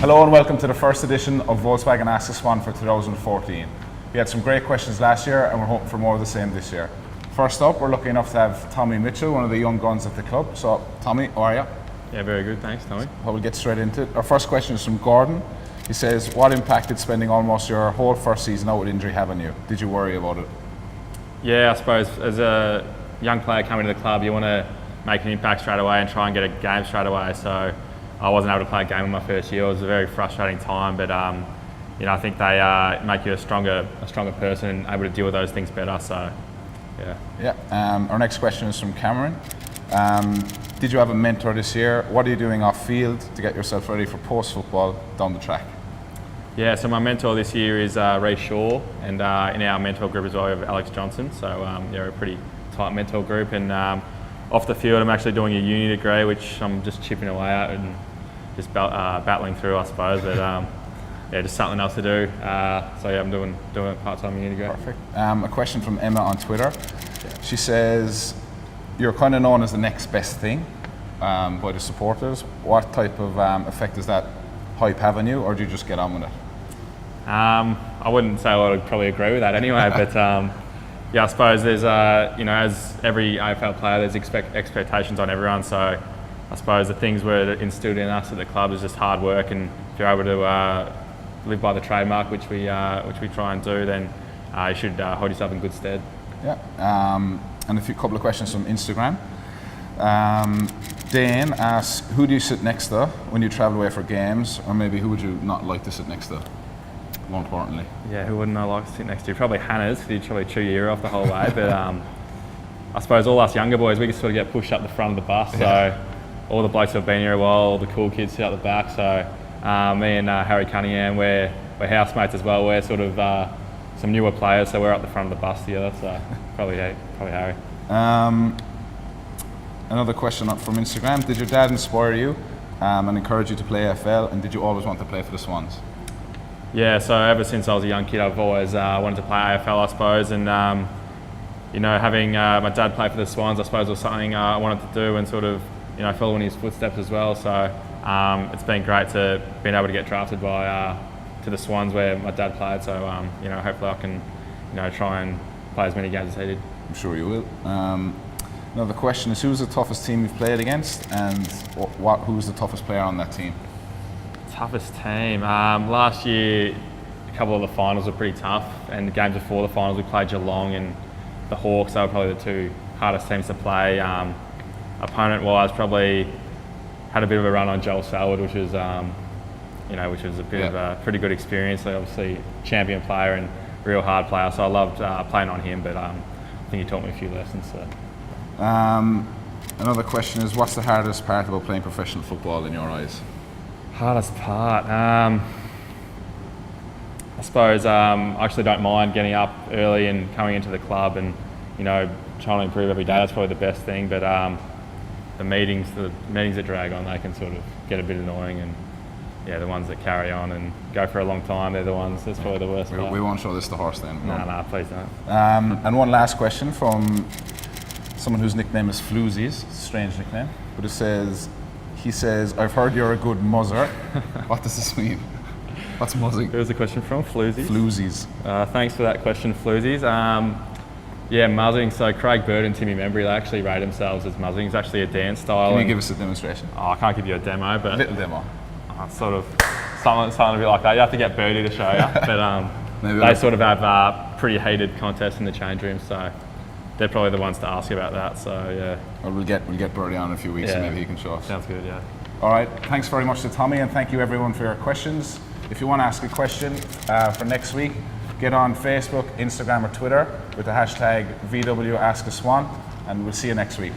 Hello and welcome to the first edition of Volkswagen Ask a Swan for 2014. We had some great questions last year and we're hoping for more of the same this year. First up, we're lucky enough to have Tommy Mitchell, one of the young guns at the club. So, Tommy, how are you? Yeah, very good, thanks, Tommy. Well, we'll get straight into it. Our first question is from Gordon. He says, what impact did spending almost your whole first season out with injury have on you? Did you worry about it? Yeah, I suppose as a young player coming to the club, you want to make an impact straight away and try and get a game straight away. So I wasn't able to play a game in my first year. It was a very frustrating time, but you know, I think they make you a stronger person and able to deal with those things better. So, yeah. Yeah. Our next question is from Cameron. Did you have a mentor this year? What are you doing off field to get yourself ready for post football down the track? Yeah. So my mentor this year is Ray Shaw, and in our mentor group as well we have Alex Johnson. So yeah, we're a pretty tight mentor group, and off the field I'm actually doing a uni degree, which I'm just chipping away at and just battling through, I suppose, but yeah, just something else to do. So yeah, I'm doing a part-time uni degree. Perfect. A question from Emma on Twitter. Yeah. She says, you're kind of known as the next best thing by the supporters. What type of effect does that hype have on you, or do you just get on with it? I wouldn't say I would probably agree with that anyway, but yeah, I suppose there's, you know, as every AFL player, there's expectations on everyone, so I suppose the things were instilled in us at the club is just hard work, and if you're able to live by the trademark, which we try and do, then you should hold yourself in good stead. Yeah, and a couple of questions from Instagram. Dan asks, who do you sit next to when you travel away for games, or maybe who would you not like to sit next to, more importantly? Yeah, who wouldn't I like to sit next to? Probably Hannah's, because he'd probably chew your ear off the whole way, but I suppose all us younger boys, we can sort of get pushed up the front of the bus, so all the blokes who have been here a while, all the cool kids sit up the back, so me and Harry Cunningham, we're housemates as well. We're sort of some newer players, so we're up the front of the bus together, so probably Harry. Another question up from Instagram. Did your dad inspire you and encourage you to play AFL, and did you always want to play for the Swans? Yeah, so ever since I was a young kid, I've always wanted to play AFL, I suppose, and you know, having my dad play for the Swans, I suppose, was something I wanted to do and sort of, you know, follow in his footsteps as well. So it's been great to being able to get drafted by to the Swans where my dad played. So you know, hopefully I can, you know, try and play as many games as he did. I'm sure you will. Another question is, who's the toughest team you've played against, and who's the toughest player on that team? Toughest team. Last year, a couple of the finals were pretty tough, and the games before the finals we played Geelong and the Hawks. They were probably the two hardest teams to play. Opponent-wise, probably had a bit of a run on Joel Selwood, which was, you know, which was a bit of a pretty good experience. So obviously, champion player and real hard player. So I loved playing on him, but I think he taught me a few lessons. So. Another question is, what's the hardest part about playing professional football in your eyes? Hardest part? I suppose I actually don't mind getting up early and coming into the club and, you know, trying to improve every day. That's probably the best thing, but the meetings that drag on, they can sort of get a bit annoying, and yeah, the ones that carry on and go for a long time, they're the ones that's probably the worst part. We won't show this to horse then. No, please don't. And one last question from someone whose nickname is Floozies, strange nickname, but he says, I've heard you're a good muzzer. What does this mean? What's muzzing? Where's the question from? Floozies? Floozies. Thanks for that question, Floozies. Yeah, muzzing. So Craig Bird and Timmy Membry, they actually rate themselves as muzzing. It's actually a dance style. Can you give us a demonstration? Oh, I can't give you a demo, but... A little demo. It's sort of something a bit like that. You have to get Birdie to show you. But they sort of have pretty heated contests in the change room, so they're probably the ones to ask about that. So yeah. Well, we'll get Birdie on in a few weeks, and maybe he can show us. Sounds good, yeah. All right. Thanks very much to Tommy, and thank you everyone for your questions. If you want to ask a question for next week, get on Facebook, Instagram, or Twitter with the hashtag VWAskASwan, and we'll see you next week.